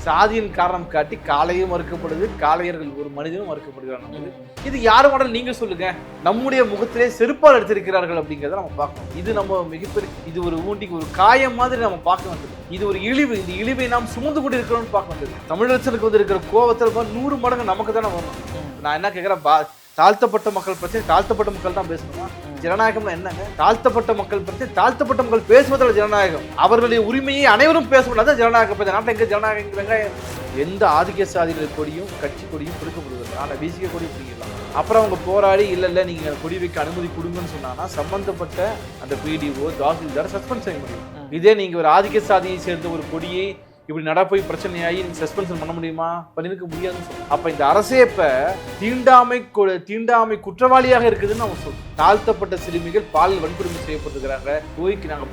சாதியின் காரணம் காட்டி காளையும் மறுக்கப்படுது, காளையர்கள் ஒரு மனிதனும் மறுக்கப்படுகிறாங்க. இது யாரு மாடல் நீங்க சொல்லுங்க. நம்முடைய முகத்திலே செருப்பால் எடுத்திருக்கிறார்கள் அப்படிங்கிறத நம்ம பார்க்கணும். இது நம்ம மிகப்பெரிய இது ஒரு ஊண்டிக்கு ஒரு காயம் மாதிரி நம்ம பார்க்க வேண்டியது. இது ஒரு இழிவு. இந்த இழிவை நாம் சுமந்து கொண்டு இருக்கிறோம்னு பார்க்க வேண்டியது. தமிழரசனுக்கு வந்து இருக்கிற கோவத்தில் 100 மடங்கு நமக்கு தானே வரும். நான் என்ன கேட்கிறேன், தாழ்த்தப்பட்ட மக்கள் பிரச்சனை தாழ்த்தப்பட்ட மக்கள் தான் பேசணுமா? ஜனநாயகம்னா என்னங்க? தாழ்த்தப்பட்ட மக்கள் பிரச்சனை தாழ்த்தப்பட்ட மக்கள் பேசுவதில் ஜனநாயகம். அவர்களுடைய உரிமையை அனைவரும் பேசக்கூடாது ஜனநாயகம். நாட்டில் எங்க ஜனநாயகம்? வெங்காயம் எந்த ஆதிக்க சாதிகள் கொடியும் கட்சி கொடியும் கொடுக்கப்படுவது. ஆனால் பிசிக கொடி பிடிக்கலாம். அப்புறம் அவங்க போராடி இல்லை நீங்க கொடி வைக்க அனுமதி கொடுங்கன்னு சொன்னாங்கன்னா சம்பந்தப்பட்ட அந்த பிடிஓ தாசில்தார் சஸ்பெண்ட் செய்ய முடியும். இதே நீங்க ஒரு ஆதிக்க சாதியை சேர்ந்த ஒரு கொடியை இப்படி நடப்போய் பிரச்சனையாகி நீங்க சஸ்பென்ஷன் பண்ண முடியுமா? பண்ணிருக்க முடியாதுன்னு சொல்லுவோம். அப்ப இந்த அரசே இப்ப தீண்டாமை குற்றவாளியாக இருக்குதுன்னு அவங்க சொல்றோம். தாழ்த்தப்பட்ட சிறுமிகள் பாலியல் வன்கொடுமை செய்யப்பட்டிருக்கிறாங்க. கோயிலுக்கு நாங்க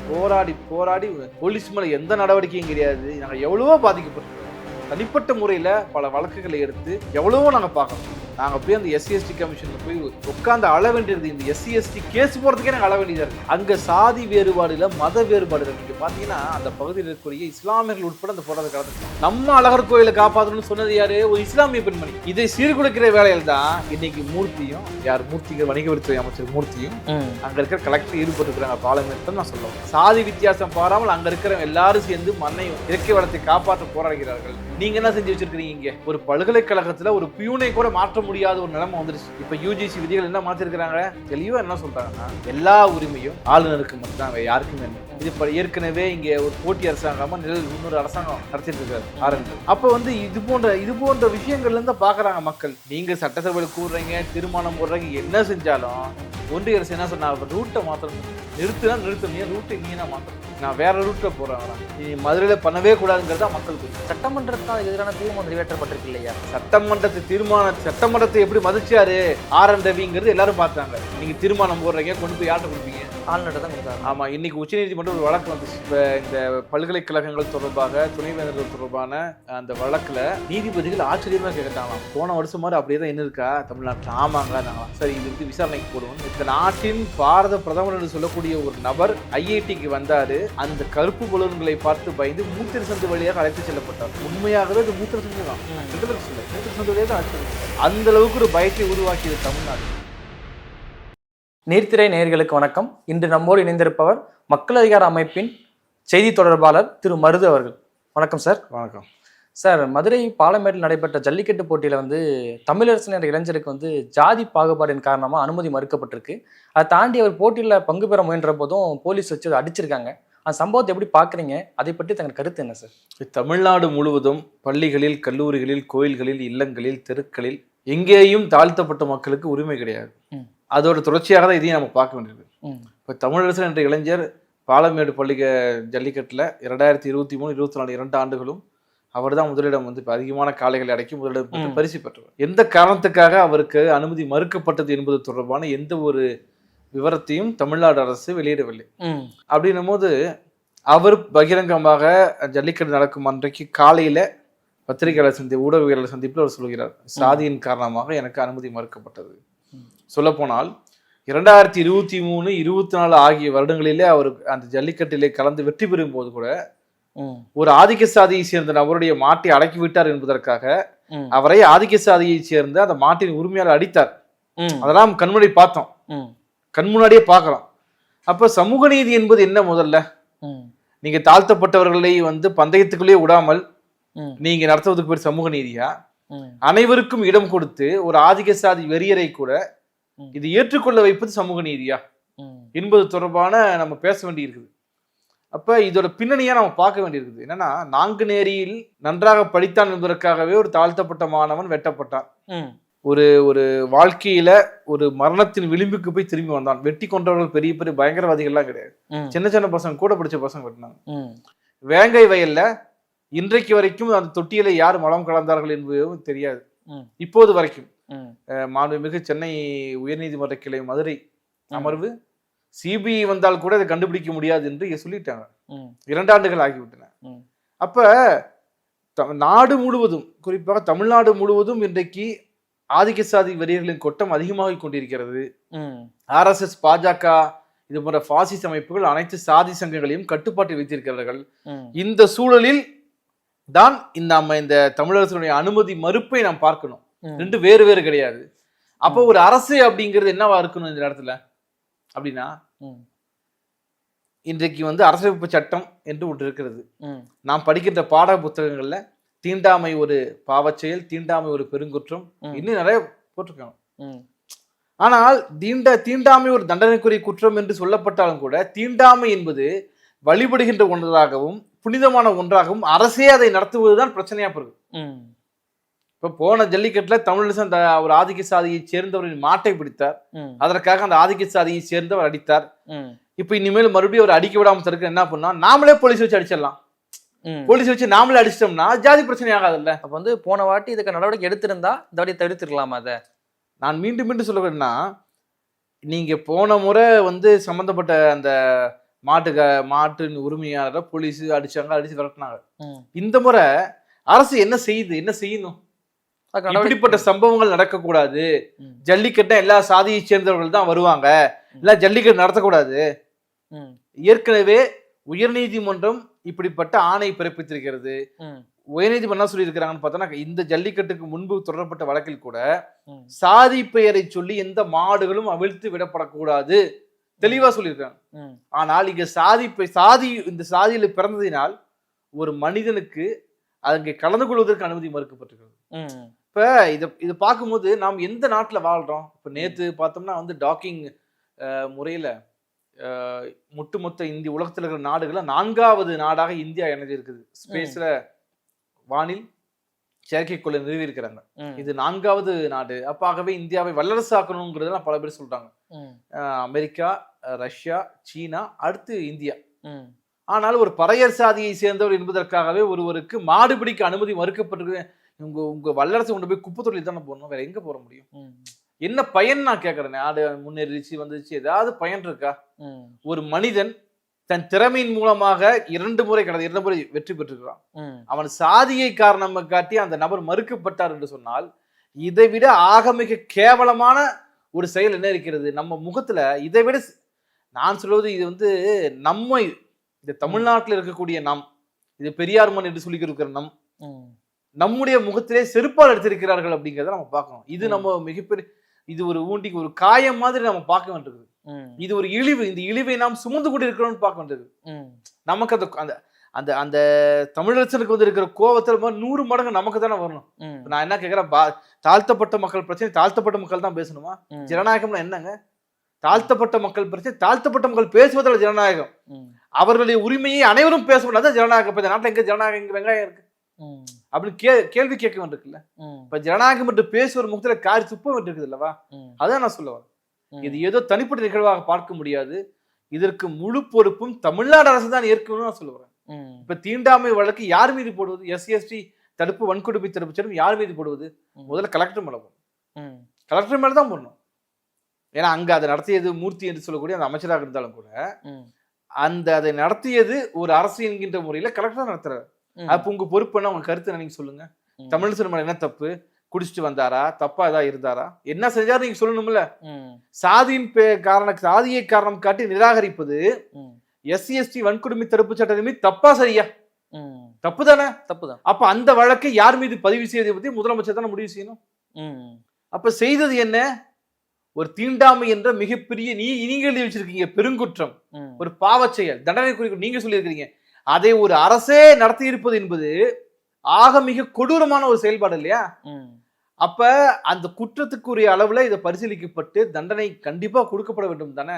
போராடி போலீஸ் மேல எந்த நடவடிக்கையும் கிடையாது. நாங்க எவ்வளவோ பாதிக்கப்பட்டிருக்கோம். தனிப்பட்ட முறையில் பல வழக்குகளை எடுத்து எவ்வளவோ நாங்கள் பார்க்கணும். நாங்கள் போய் அந்த SC/ST கமிஷனில் போய் உட்காந்து அழ வேண்டியது. இந்த SC/ST கேஸ் போகிறதுக்கே நாங்கள் அழ வேண்டியதாக இருக்குது. அங்கே சாதி வேறுபாடு இல்லை, மத வேறுபாடு இல்லை. நீங்கள் பார்த்தீங்கன்னா அந்த பகுதியில் இருக்கக்கூடிய இஸ்லாமியர்கள் உட்பட அந்த போராட்ட காலத்தில் நம்ம அழகர் கோயிலை காப்பாற்றணும்னு சொன்னது யாரு? ஒரு இஸ்லாமிய பெண்மணி. இதை சீர்குலைக்கிற வேலையில் தான் இன்னைக்கு மூர்த்தியும் மூர்த்திகள் வணிக வரித்துறை அமைச்சர் மூர்த்தியும் அங்கே இருக்கிற கலெக்டர் ஈடுபட்டுருக்கிறாங்க. பாலமேற்றம் நான் சொல்லுவோம். சாதி வித்தியாசம் பாராமல் அங்கே இருக்கிற எல்லாரும் சேர்ந்து மண்ணை இயற்கை வளத்தை காப்பாற்ற போராடுகிறார்கள். நீங்க என்ன செஞ்சு வச்சிருக்கீங்க? இங்க ஒரு பல்கலைக்கழகத்துல ஒரு பியூனை கூட மாற்ற முடியாத ஒரு நிலைமை வந்துருச்சு. இப்ப UGC விதிகள் என்ன மாத்திருக்கிறாங்க? தெளிவா என்ன சொல்றாங்கன்னா எல்லா உரிமையும் ஆளுநருக்கு மட்டும்தான், யாருக்குமே. இது ஏற்கனவே இங்க ஒரு போட்டி அரசாங்கமா இன்னொரு அரசாங்கம் நடத்திட்டு இருக்காரு. அப்ப வந்து இது போன்ற விஷயங்கள்ல இருந்து பாக்குறாங்க மக்கள். நீங்க சட்டசபையில் கூடுறீங்க, தீர்மானம் போடுறீங்க, என்ன செஞ்சாலும் ஒன்றிய அரசு என்ன சொன்னா, ரூட்டை மாற்றணும். நிறுத்தணும். ரூட்டை நீ மாற்றணும். நான் வேற ரூட்ல போறேன். நீ மதுரையில பண்ணவே கூடாதுங்கிறதா மக்களுக்கு. சட்டமன்றத்தால் எதிரான தீர்மானம் நிறைவேற்றப்பட்டிருக்கு இல்லையா? சட்டமன்றத்தை எப்படி மதிச்சாரு RN ரவிங்கிறது எல்லாரும் பார்த்தாங்க. நீங்க தீர்மானம் போடுறீங்க, கொண்டு போய் யார்கிட்ட கொடுப்பீங்க? ஆளுநர் தான் கொடுத்தாங்க. ஆமா, இன்னைக்கு உச்சநீதிமன்றம் ஒரு வழக்கு வந்துச்சு. இந்த பல்கலைக்கழகங்கள் தொடர்பாக துணைவேந்தர்கள் தொடர்பான அந்த வழக்குல நீதிபதிகள் ஆச்சரியமா கேட்டாங்களாம். போன வருஷம் மாதிரி அப்படியே தான் என்ன இருக்கா தமிழ்நாட்டில்? ஆமாங்க. சரி, இது வந்து விசாரணைக்கு போடுவோம். இந்த நாட்டின் பாரத பிரதமர் என்று சொல்லக்கூடிய ஒரு நபர் IITக்கு வந்தாரு. அந்த கருப்பு பலூன்களை பார்த்து பயந்து மூத்திர சந்து வழியாக அழைத்து செல்லப்பட்டார். உண்மையாகவே அது மூத்திர சந்து தான். மூத்திர சந்து வழியாக தான் அழைத்து. அந்த அளவுக்கு ஒரு பயத்தை உருவாக்கியது தமிழ்நாடு. நீர்த்திரை நேயர்களுக்கு வணக்கம். இன்று நம்மோடு இணைந்திருப்பவர் மக்கள் அதிகார அமைப்பின் செய்தி தொடர்பாளர் திரு மருது அவர்கள். வணக்கம் சார். வணக்கம் சார். மதுரை பாலமேட்டில் நடைபெற்ற ஜல்லிக்கட்டு போட்டியில் வந்து தமிழரசன் என்ற இளைஞருக்கு வந்து ஜாதி பாகுபாடின் காரணமாக அனுமதி மறுக்கப்பட்டிருக்கு. அதை தாண்டி அவர் போட்டியில் பங்கு பெற முயன்ற போதும் போலீஸ் வச்சு அதை அடிச்சிருக்காங்க. அந்த சம்பவத்தை எப்படி பார்க்குறீங்க? அதை பற்றி தங்கள் கருத்து என்ன சார்? தமிழ்நாடு முழுவதும் பள்ளிகளில், கல்லூரிகளில், கோயில்களில், இல்லங்களில், தெருக்களில் எங்கேயும் தாழ்த்தப்பட்ட மக்களுக்கு உரிமை கிடையாது. அதோட தொடர்ச்சியாக தான் இதையும் நம்ம பார்க்க வேண்டியது. இப்போ தமிழரசன் என்ற இளைஞர் பாலமேடு ஜல்லிக்கட்டில் 2023, 24 2 ஆண்டுகளும் அவர் தான் முதலிடம் வந்து இப்போ அதிகமான காளைகளை அடக்கி முதலிடம் பரிசு பெற்றவர். எந்த காரணத்துக்காக அவருக்கு அனுமதி மறுக்கப்பட்டது என்பது தொடர்பான எந்த ஒரு விவரத்தையும் தமிழ்நாடு அரசு வெளியிடவில்லை. அப்படின்னும் போது அவர் பகிரங்கமாக ஜல்லிக்கட்டு நடக்கும் அன்றைக்கு காலையில பத்திரிகையாளர் ஊடகவியலாளர் சந்திப்பில் அவர் சொல்கிறார், சாதியின் காரணமாக எனக்கு அனுமதி மறுக்கப்பட்டது. சொல்லப்போனால் 2023, 24 ஆகிய வருடங்களிலே அவர் அந்த ஜல்லிக்கட்டிலே கலந்து வெற்றி பெறும் போது கூட ஒரு ஆதிக்க சாதியை சேர்ந்த நபருடைய மாட்டை அடக்கி விட்டார் என்பதற்காக அவரை ஆதிக்க சாதியை சேர்ந்த அந்த மாட்டின் உரிமையாளர் அடித்தார். அதெல்லாம் கண்முன்னாடி பார்த்தோம், கண்முன்னாடியே பார்க்கலாம். அப்ப சமூக நீதி என்பது என்ன? முதல்ல நீங்க தாழ்த்தப்பட்டவர்களை வந்து பந்தயத்துக்குள்ளே விடாமல் நீங்க நடத்துவதற்கு பேர் சமூக நீதியா? அனைவருக்கும் இடம் கொடுத்து ஒரு ஆதிக்க சாதி வெறியரை கூட இது ஏற்றுக்கொள்ள வைப்பது சமூக நீதியா என்பது தொடர்பான நம்ம பேச வேண்டியிருக்குது. அப்ப இதோட பின்னணியா நம்ம பார்க்க வேண்டியிருக்குது. என்னன்னா, நாங்குநேரியில் நன்றாக படித்தான் என்பதற்காகவே ஒரு தாழ்த்தப்பட்ட மாணவன் வெட்டப்பட்டான். ஒரு வாழ்க்கையில ஒரு மரணத்தின் விளிம்புக்கு போய் திரும்பி வந்தான். வெட்டி கொன்றவர்கள் பெரிய பெரிய பயங்கரவாதிகள்லாம் கிடையாது. சின்ன சின்ன பசங்க, கூட படிச்ச பசங்க வெட்டினாங்க. வேங்கை வயல்ல இன்றைக்கு வரைக்கும் அந்த தொட்டியில யார் மலம் கலந்தார்கள் என்பதும் தெரியாது. இப்போது வரைக்கும் மாண்புமிகு சென்னை உயர்நீதிமன்ற கிளை மதுரை அமர்வு CBI வந்தால் கூட அதை கண்டுபிடிக்க முடியாது என்று சொல்லிட்டாங்க. 2 ஆண்டுகள் ஆகிவிட்டன. அப்ப நாடு முழுவதும், குறிப்பாக தமிழ்நாடு முழுவதும் இன்றைக்கு ஆதிக்க சாதி வெறியர்களின் கொட்டம் அதிகமாக கொண்டிருக்கிறது. RSS, பாஜக இது போன்ற பாசிச அமைப்புகள் அனைத்து சாதி சங்கங்களையும் கட்டுப்பாட்டில் வைத்திருக்கிறார்கள். இந்த சூழலில் தான் இந்த தமிழரசனுடைய அனுமதி மறுப்பை நாம் பார்க்கணும். ம். ரெண்டு வேறு வேறு கிடையாது. அப்போ ஒரு அரசு அப்படிங்கிறது என்னவா இருக்கணும் இந்த இடத்துல அப்படின்னா, ம். இன்றைக்கு அரசியலமைப்பு சட்டம் என்று ஒன்று இருக்கிறது. ம். நாம் படிக்கின்ற பாட புத்தகங்கள்ல தீண்டாமை ஒரு பாவச்செயல், தீண்டாமை ஒரு பெருங்குற்றம், இன்னும் நிறைய போட்டிருக்காங்க. ம். ஆனால் தீண்டாமை ஒரு தண்டனைக்குரிய குற்றம் என்று சொல்லப்பட்டாலும் கூட தீண்டாமை என்பது வழிபடுகின்ற ஒன்றாகவும் புனிதமான ஒன்றாகவும் அரசே அதை நடத்துவதுதான் பிரச்சனையா போகுது. ம். இப்ப போன ஜல்லிக்கட்டுல தமிழரசன் ஒரு ஆதிக்க சாதியை சேர்ந்தவரின் மாட்டை பிடித்தார். ம். அதற்காக அந்த ஆதிக்க சாதியை சேர்ந்தவர் அடித்தார். ம். இப்ப இனிமேல் மறுபடியும் அவர் அடிக்க விடாம தடுக்க என்ன பண்ணா, நாமளே போலீஸ் வச்சு அடிச்சிடலாம். ம். போலீஸ் வச்சு நாமளே அடிச்சிட்டோம்னா ஜாதி பிரச்சனை ஆகாதுல்ல. அப்ப போன வாட்டி இதுக்கு நடவடிக்கை எடுத்திருந்தா இந்த வாட்டி தடுத்துருக்கலாமா அதை? நான் மீண்டும் மீண்டும் சொல்ல வேணும்னா, நீங்க போன முறை சம்பந்தப்பட்ட அந்த மாட்டின் உரிமையாளரை போலீஸ் அடிச்சாங்க, அடிச்சு விரட்டினாங்க. ம். இந்த முறை அரசு என்ன செய்யணும்? அதுக்கு நடவடிக்கை- இப்படிப்பட்ட சம்பவங்கள் நடக்கக்கூடாது. ம். ஜல்லிக்கட்டை எல்லா சாதியை சேர்ந்தவர்கள் தான் வருவாங்க, இல்ல ஜல்லிக்கட்டு நடத்தக்கூடாது. ம். ஏற்கனவே உயர்நீதிமன்றம் இப்படிப்பட்ட ஆணை பிறப்பித்திருக்கிறது. ம். உயர்நீதிமன்றம் என்ன சொல்லியிருக்கிறாங்கன்னு பார்த்தோன்னா, இந்த ஜல்லிக்கட்டுக்கு முன்பு தொடரப்பட்ட வழக்கில் கூட ம். சாதி பெயரை சொல்லி எந்த மாடுகளும் அவிழ்த்து விடப்படக்கூடாது தெளிவா சொல்லியிருக்காங்க. ம். ஆனால் இங்க இந்த சாதியில பிறந்ததினால் ஒரு மனிதனுக்கு அங்கே கலந்து கொள்வதற்கு அனுமதி மறுக்கப்பட்டிருக்கிறது. ம். இப்ப இதை பார்க்கும்போது நாம் எந்த நாட்டுல வாழ்றோம்? இப்ப நேத்து பார்த்தோம்னா டாக்கிங் முறையில ஒட்டுமொத்த இந்திய உலகத்தில் இருக்கிற நாடுகள்ல 4வது நாடாக இந்தியா இணைஞ்சிருக்குது. ஸ்பேஸ்ல வானில் செயற்கைக்கோளை நிறுவி இருக்கிறாங்க. ம். இது 4வது நாடு. அப்பாகவே இந்தியாவை வல்லரசு ஆக்கணுங்கிறதெல்லாம் பல பேர் சொல்றாங்க. ம். அமெரிக்கா, ரஷ்யா, சீனா, அடுத்து இந்தியா. ம். ஆனால் ஒரு பறையர் சாதியை சேர்ந்தவர் என்பதற்காகவே ஒருவருக்கு மாடு பிடிக்க அனுமதி மறுக்கப்பட்டிருக்கு. உங்க வல்லரசு கொண்டு போய் குப்பை தொழில் தானே போடணும், வேற எங்க போட முடியும்? ம். என்ன பயன் நான் கேட்கறேன். நாடு முன்னேறிச்சு வந்துச்சு, ஏதாவது பயன் இருக்கா? ம். ஒரு மனிதன் தன் திறமையின் மூலமாக 2 முறை வெற்றி பெற்றிருக்கிறான். ம். அவன் சாதியை காரணம் காட்டி அந்த நபர் மறுக்கப்பட்டார் என்று சொன்னால், இதை விட ஆக மிக கேவலமான ஒரு செயல் என்ன இருக்கிறது நம்ம முகத்துல? இதை விட நான் சொல்வது, இது நம்மை இந்த தமிழ்நாட்டில் இருக்கக்கூடிய இது பெரியார் மண் என்று சொல்லி இருக்கிற நம்முடைய முகத்திலே செருப்பால் எடுத்திருக்கிறார்கள் அப்படிங்கிறத நம்ம பார்க்கணும். இது நம்ம மிகப்பெரிய இது ஒரு ஒரு காயம் மாதிரி நம்ம பார்க்க வேண்டியது. இது ஒரு இழிவு. இந்த இழிவை நாம் சுமந்து கொண்டு இருக்கிறோம்னு பார்க்க வேண்டியது. நமக்கு அந்த அந்த அந்த தமிழரசனுக்கு இருக்கிற கோவத்தில் 100 மடங்கு நமக்கு தானே வரணும். நான் என்ன கேட்கிறேன், தாழ்த்தப்பட்ட மக்கள் பிரச்சனை தாழ்த்தப்பட்ட மக்கள் தான் பேசணுமா? ஜனநாயகம்னா என்னங்க? தாழ்த்தப்பட்ட மக்கள் பிரச்சனை தாழ்த்தப்பட்ட மக்கள் பேசுவதில் ஜனநாயகம். அவர்களுடைய உரிமையை அனைவரும் பேசக்கூடாது ஜனநாயகம். இப்ப இந்த நாட்டில் எங்க ஜனநாயகம், இங்க வெங்காயம் இருக்கு அப்படின்னு கேள்வி கேட்க வேண்டியிருக்குல்ல. இப்ப ஜனநாயகம் என்று பேசுவோர் முகத்துல காரி துப்ப வேண்டியிருக்குது அல்லவா? அதான் நான் சொல்ல வரேன். இது ஏதோ தனிப்பட்ட நிகழ்வாக பார்க்க முடியாது. இதற்கு முழு பொறுப்பும் தமிழ்நாடு அரசு தான் ஏற்கனவே நான் சொல்ல வரேன். இப்ப தீண்டாமை வழக்கு யார் மீது போடுவது? SC/ST தடுப்பு வன்கொடுமை தடுப்பு சட்டம் யார் மீது போடுவது? முதல்ல கலெக்டர் மேல போடணும். கலெக்டர் மேல தான் போடணும். ஏன்னா அங்க அதை நடத்தியது மூர்த்தி என்று சொல்லக்கூடிய அந்த அமைச்சராக இருந்தாலும் கூட அதை நடத்தியது ஒரு அரசு என்கின்ற முறையில கலெக்டர் நடத்துறாரு. அப்ப உங்க பொறுப்பு என்ன? உங்க கருத்து என்ன? நீங்க சொல்லுங்க. தமிழரசன் மேல என்ன தப்பு? குடிச்சிட்டு வந்தாரா? தப்பா ஏதாவது இருந்தாரா? என்ன செஞ்சாரு நீங்க சொல்லணும்ல. சாதியை காரணம் காட்டி நிராகரிப்பது SC/ST வன்கொடுமை தடுப்பு சட்டம் மீது தப்பா சரியா? தப்பு தானே? தப்புதான். அப்ப அந்த வழக்கை யார் மீது பதிவு செய்வதை பத்தி முதலமைச்சர் தானே முடிவு செய்யணும். அப்ப செய்தது என்ன? ஒரு தீண்டாமை என்ற மிகப்பெரிய நீங்க எழுதி வச்சிருக்கீங்க பெருங்குற்றம், ஒரு பாவ செயல், தண்டனை குறிப்பு நீங்க சொல்லி இருக்கிறீங்க. அதை ஒரு அரசே நடத்தி இருப்பது என்பது ஆக மிக கொடூரமான ஒரு செயல்பாடு இல்லையா? அப்ப அந்த குற்றத்துக்குரிய அளவுல இதை பரிசீலிக்கப்பட்டு தண்டனை கண்டிப்பா கொடுக்கப்பட வேண்டும் தானே.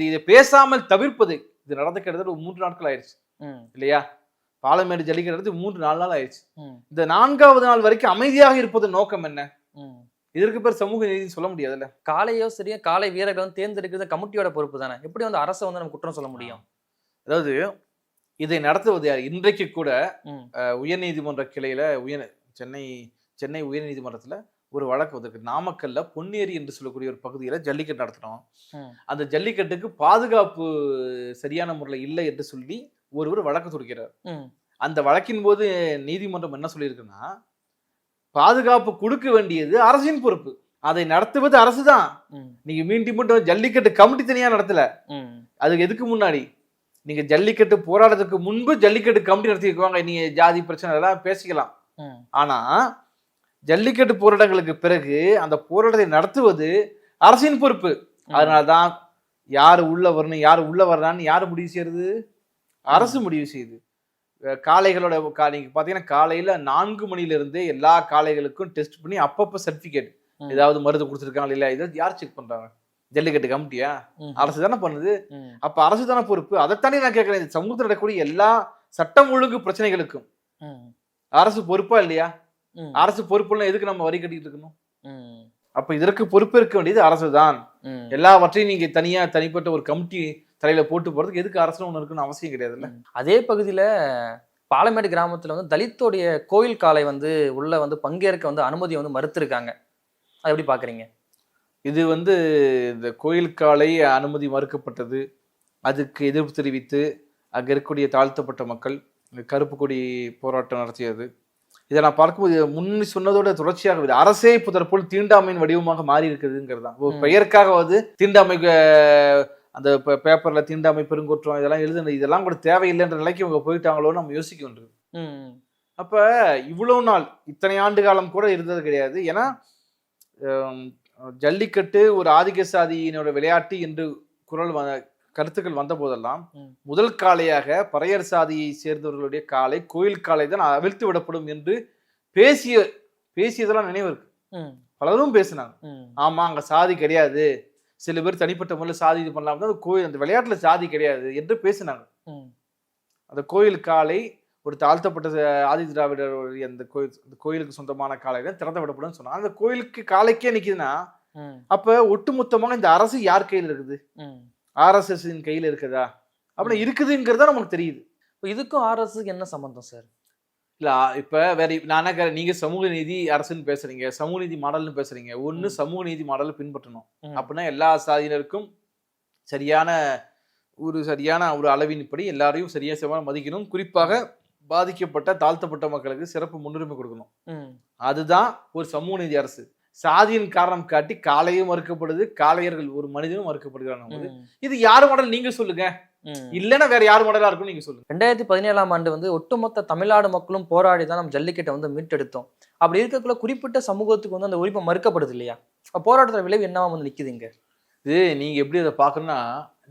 இதை பேசாமல் தவிர்ப்பது, இது நடந்த கிட்டத்தட்ட 3 நாட்கள் ஆயிடுச்சு இல்லையா? பாலமேடு ஜல்லிக்கட்டு 3-4 நாள் ஆயிடுச்சு. இந்த 4வது நாள் வரைக்கும் அமைதியாக இருப்பது நோக்கம் என்ன? இதற்கு பேர் சமூக நீதி சொல்ல முடியாதுல்ல. காலையோ சரியா காலை வீரர்களும் தேர்ந்தெடுக்கிறது கமிட்டியோட பொறுப்பு தானே. எப்படி அரசை நம்ம குற்றம் சொல்ல முடியும்? அதாவது இதை நடத்துவது யார்? இன்றைக்கு கூட உயர்நீதிமன்ற கிளையில சென்னை உயர்நீதிமன்றத்துல ஒரு வழக்கு வந்திருக்கு. நாமக்கல்ல பொன்னேரி என்று சொல்லக்கூடிய ஒரு பகுதியில ஜல்லிக்கட்டு நடத்தணும். அந்த ஜல்லிக்கட்டுக்கு பாதுகாப்பு சரியான முறையில் இல்லை என்று சொல்லி ஒருவர் வழக்கு தொடுக்கிறார். அந்த வழக்கின் போது நீதிமன்றம் என்ன சொல்லியிருக்குன்னா, பாதுகாப்பு கொடுக்க வேண்டியது அரசின் பொறுப்பு, அதை நடத்துவது அரசு தான். நீங்க மீண்டும் ஜல்லிக்கட்டு கமிட்டி தனியா நடத்தல. அதுக்கு எதுக்கு முன்னாடி நீங்க ஜல்லிக்கட்டு போராட்டத்துக்கு முன்பு ஜல்லிக்கட்டு கமிட்டி நடத்திக்குவாங்க, நீங்க ஜாதி பிரச்சனை எல்லாம் பேசிக்கலாம். ஆனா ஜல்லிக்கட்டு போராட்டங்களுக்கு பிறகு அந்த போராட்டத்தை நடத்துவது அரசின் பொறுப்பு. அதனாலதான் யாரு உள்ள வரணும், யாரு உள்ள வர்றான்னு யாரு முடிவு செய்யறது? அரசு முடிவு செய்யுது. காளைகளோட நீங்க பாத்தீங்கன்னா காலையில 4 மணில இருந்தே எல்லா காளைகளுக்கும் டெஸ்ட் பண்ணி அப்பப்ப சர்டிபிகேட் ஏதாவது மருந்து கொடுத்துருக்காங்க இல்ல, இதை யார் செக் பண்றாங்க? ஜல்லிக்கட்டு கமிட்டியா? அரசு தானே பண்ணுது. அப்ப அரசு தானே பொறுப்பு. அதைத்தானே நான் கேட்கிறேன், இந்த சமூகத்தில் நடக்கக்கூடிய எல்லா சட்டம் ஒழுங்கு பிரச்சனைகளுக்கும் அரசு பொறுப்பா இல்லையா? அரசு பொறுப்புலாம் எதுக்கு நம்ம வரி கட்டிட்டு இருக்கணும்? அப்ப இதற்கு பொறுப்பு இருக்க வேண்டியது அரசு தான். எல்லாவற்றையும் நீங்க தனிப்பட்ட ஒரு கமிட்டி தலையில போட்டு போறதுக்கு எதுக்கு அரசு ஒண்ணு இருக்குன்னு அவசியம் கிடையாதுல்ல. அதே பகுதியில பாலமேடு கிராமத்துல வந்து தலித்தோடைய கோயில் காலை வந்து உள்ள வந்து பங்கேற்க வந்து அனுமதியை வந்து மறுத்திருக்காங்க. அதை எப்படி பாக்குறீங்க? இது வந்து இந்த கோயில் காலை அனுமதி மறுக்கப்பட்டது, அதுக்கு எதிர்ப்பு தெரிவித்து அங்க இருக்கக்கூடிய தாழ்த்தப்பட்ட மக்கள் கருப்பு கொடி போராட்டம் நடத்தியது. இதை நான் பார்க்கும்போது முன்னி சொன்னதோட தொடர்ச்சியாக அரசே இப்போ தற்போது தீண்டாமையின் வடிவமாக மாறி இருக்குதுங்கிறது தான். ஒரு பெயருக்காக வந்து தீண்டாமைக்கு அந்த பேப்பர்ல தீண்டாமை பெருங்கொற்றம் இதெல்லாம் எழுதுன இதெல்லாம் கூட தேவையில்லைன்ற நிலைக்கு இவங்க போயிட்டாங்களோன்னு நம்ம யோசிக்க வேண்டியது. அப்ப இவ்வளவு நாள் இத்தனை ஆண்டு காலம் கூட இருந்தது கிடையாது. ஏன்னா ஜல்லிக்கட்டு ஒரு ஆதிக்க சாதியினோட விளையாட்டு என்று கருத்துக்கள் வந்த போதெல்லாம் முதல் காளையாக பறையர் சாதியை சேர்ந்தவர்களுடைய காலை கோயில் காலை தான் அவிழ்த்து விடப்படும் என்று பேசியதெல்லாம் நினைவு இருக்கு. பலரும் பேசினாங்க. ஆமா அங்க சாதி கிடையாது, சில பேர் தனிப்பட்ட முறையில் சாதி இது பண்ணலாம், அந்த கோயில் அந்த விளையாட்டுல சாதி கிடையாது என்று பேசினாங்க. அந்த கோயில் காலை ஒரு தாழ்த்தப்பட்ட ஆதி திராவிடருடைய அந்த கோயிலுக்கு சொந்தமான காலையில திறந்து விடப்படும் சொன்னாங்க. அந்த கோயிலுக்கு காலைக்கே நிக்குதுன்னா அப்ப ஒட்டுமொத்தமாக இந்த அரசு யார் கையில் இருக்குது? RSS கையில இருக்குதா? அப்படின்னு இருக்குதுங்கிறதா நமக்கு தெரியுது. இதுக்கும் RSS என்ன சம்பந்தம் சார்? இல்ல இப்ப வேற நான் நீங்க சமூக நீதி அரசுன்னு பேசுறீங்க, சமூக நீதி மாடல்னு பேசுறீங்க. ஒண்ணு சமூக நீதி மாடலை பின்பற்றணும். அப்படின்னா எல்லா சாதியினருக்கும் சரியான ஒரு அளவின்படி எல்லாரையும் சரியா மதிக்கணும். குறிப்பாக பாதிக்கப்பட்ட தாழ்த்தப்பட்ட மக்களுக்கு சிறப்பு முன்னுரிமை கொடுக்கணும். அதுதான் ஒரு சமூக நீதி அரசு. சாதியின் காரணம் காட்டி காளையும் மறுக்கப்படுது, காளையர்கள் ஒரு மனிதனும் மறுக்கப்படுகிறாங்க. இது யாரு மாடல் நீங்க சொல்லுங்க, இல்லன்னா வேற யார் மாடலா இருக்கும் நீங்க சொல்லுங்க. 2017ஆம் ஆண்டு வந்து ஒட்டுமொத்த தமிழ்நாடு மக்களும் போராடி தான் நம்ம ஜல்லிக்கட்டை வந்து மீட்டெடுத்தோம். அப்படி இருக்கக்குள்ள குறிப்பிட்ட சமூகத்துக்கு வந்து அந்த உரிமை மறுக்கப்படுது இல்லையா? போராட்டத்தோட விளைவு என்னவா வந்து நிக்குதுங்க? இது நீங்க எப்படி அதை பாக்கணும்னா,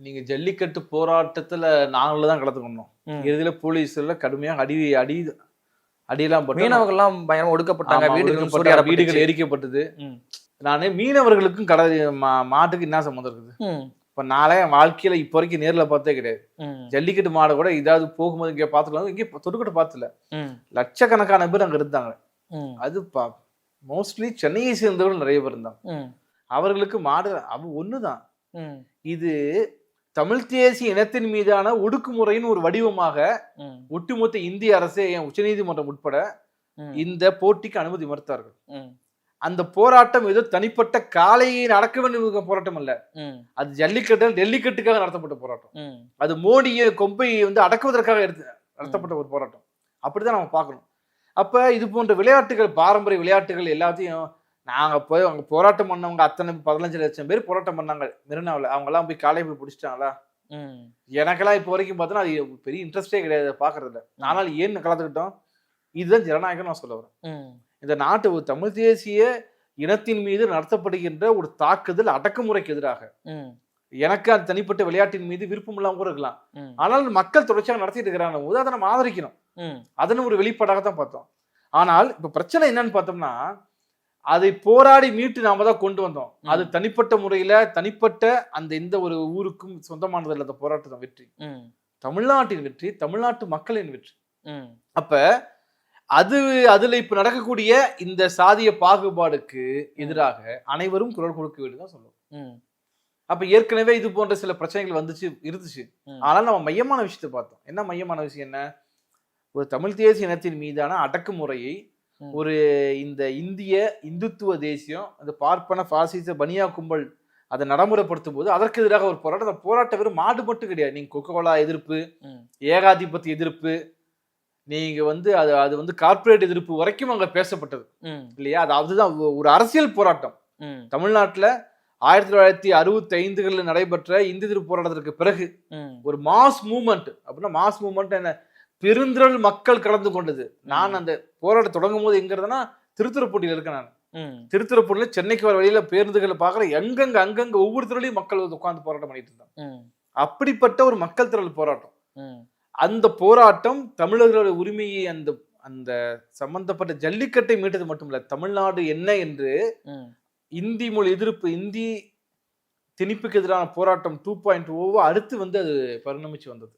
நீங்க ஜல்லிக்கட்டு போராட்டத்துல நாங்கள தான் கலந்துக்கணும். இறுதியில போலீஸ்ல கடுமையாக அடியெல்லாம் மீனவர்கள்லாம் பயங்கரமா ஒடுக்கப்பட்டாங்க, வீடுகள் எரிக்கப்பட்டது. நானு மீனவர்களுக்கும் மாட்டுக்கு என்ன சம்மந்தம் இருக்குது? இப்ப நாளே என் வாழ்க்கையில இப்ப வரைக்கும் நேர்ல பார்த்தே கிடையாது. ஜல்லிக்கட்டு மாடை கூட ஏதாவது போகும்போது இங்க பாத்துக்கலாம், இங்கே தொடுக்கட்ட பாத்துல லட்சக்கணக்கான பேர் அங்க இருந்தாங்க. அது மோஸ்ட்லி சென்னையை சேர்ந்தவர்கள் நிறைய பேர் இருந்தாங்க. அவர்களுக்கு மாடு ஒண்ணுதான். இது தமிழ் தேசிய இனத்தின் மீதான ஒடுக்குமுறையின் ஒரு வடிவமாக ஒட்டுமொத்த இந்திய அரசே உச்சநீதிமன்றம் உட்பட இந்த போட்டிக்கு அனுமதி மறுத்தார்கள். அந்த போராட்டம் ஏதோ தனிப்பட்ட காளையை நடக்க வேண்டிய போராட்டம் அல்ல, அது டெல்லிக்கட்டுக்காக நடத்தப்பட்ட போராட்டம். அது மோடியை கொம்பையை வந்து அடக்குவதற்காக நடத்தப்பட்ட ஒரு போராட்டம். அப்படிதான் நம்ம பார்க்கணும். அப்ப இது போன்ற விளையாட்டுகள், பாரம்பரிய விளையாட்டுகள் எல்லாத்தையும் நாங்க போய் அவங்க போராட்டம் பண்ணவங்க அத்தனை 15 லட்சம் பேர் போராட்டம் பண்ணாங்க மெரினாவில். அவங்க எல்லாம் போய் காலையை போய் பிடிச்சிட்டாங்களா? எனக்கெல்லாம் இப்போ வரைக்கும் பார்த்தோன்னா அது பெரிய இன்ட்ரெஸ்டே கிடையாது பாக்குறதுல. ஆனால் ஏன்னு கலந்துக்கிட்டோம், இதுதான் ஜனநாயகம் நான் சொல்ல வரேன். இந்த நாட்டு ஒரு தமிழ் தேசிய இனத்தின் மீது நடத்தப்படுகின்ற ஒரு தாக்குதல் அடக்குமுறைக்கு எதிராக எனக்கு அது தனிப்பட்ட விளையாட்டின் மீது விருப்பம் இல்லாம கூட இருக்கலாம், ஆனால் மக்கள் தொடர்ச்சியாக நடத்திட்டு இருக்கிறாங்க போது அதை நம்ம ஆதரிக்கணும். அதன்னு ஒரு வெளிப்பாடாகத்தான் பார்த்தோம். ஆனால் இப்ப பிரச்சனை என்னன்னு பார்த்தோம்னா, அதை போராடி மீட்டு நாம தான் கொண்டு வந்தோம். அது தனிப்பட்ட முறையில தனிப்பட்ட அந்த எந்த ஒரு ஊருக்கும் சொந்தமானது இல்ல. அந்த போராட்டத்தின் வெற்றி தமிழ்நாட்டின் வெற்றி, தமிழ்நாட்டு மக்களின் வெற்றி. அப்ப அதுல இப்ப நடக்கக்கூடிய இந்த சாதிய பாகுபாடுக்கு எதிராக அனைவரும் குரல் கொடுக்க வேண்டியதான் சொல்லுவோம். அப்ப ஏற்கனவே இது போன்ற சில பிரச்சனைகள் இருந்துச்சு. ஆனால் நம்ம மையமான விஷயத்தை பார்த்தோம். என்ன மையமான விஷயம்? என்ன, ஒரு தமிழ் தேசிய இனத்தின் மீதான அடக்குமுறையை ஒரு இந்த இந்துத்துவ தேசியம், அந்த பார்ப்பன பாசிச பனியா கும்பல் அதை நடைமுறைப்படுத்தும் போது அதற்கு எதிராக ஒரு போராட்டம். அந்த போராட்டம் வெறும் மாடு மட்டும் கிடையாது. நீங்க கொக்கோலா எதிர்ப்பு, ஏகாதிபத்திய எதிர்ப்பு, நீங்க வந்து அது வந்து கார்பரேட் எதிர்ப்பு வரைக்கும் அங்க பேசப்பட்டது இல்லையா? அதுதான் ஒரு அரசியல் போராட்டம். தமிழ்நாட்டுல 1965 நடைபெற்ற இந்தி எதிர்ப்பு போராட்டத்திற்கு பிறகு ஒரு மாஸ் மூவ்மெண்ட் அப்படின்னா, மாஸ் மூவ்மெண்ட் என்ன, பெருந்திரள் மக்கள் கலந்து கொண்டது. நான் அந்த போராட்டம் தொடங்கும் போது எங்க இருந்தேன்னா திருத்துறைப்பூண்டியில் இருக்கேன். நான் திருத்துறைப்பூண்டியில் சென்னைக்கு வர வழியில பேருந்துகளை பார்க்குற அங்கங்க ஒவ்வொரு திரளையும் மக்கள் உட்கார்ந்து போராட்டம் பண்ணிட்டு இருந்தாங்க. அப்படிப்பட்ட ஒரு மக்கள் திரள் போராட்டம். அந்த போராட்டம் தமிழர்களோட உரிமையை அந்த அந்த சம்பந்தப்பட்ட ஜல்லிக்கட்டை மீட்டது மட்டுமல்ல, தமிழ்நாடு என்ன என்று இந்தி மொழி எதிர்ப்பு, இந்தி திணிப்புக்கு எதிரான போராட்டம் 2.0 அடுத்து வந்து அது பரிணமிச்சு வந்தது.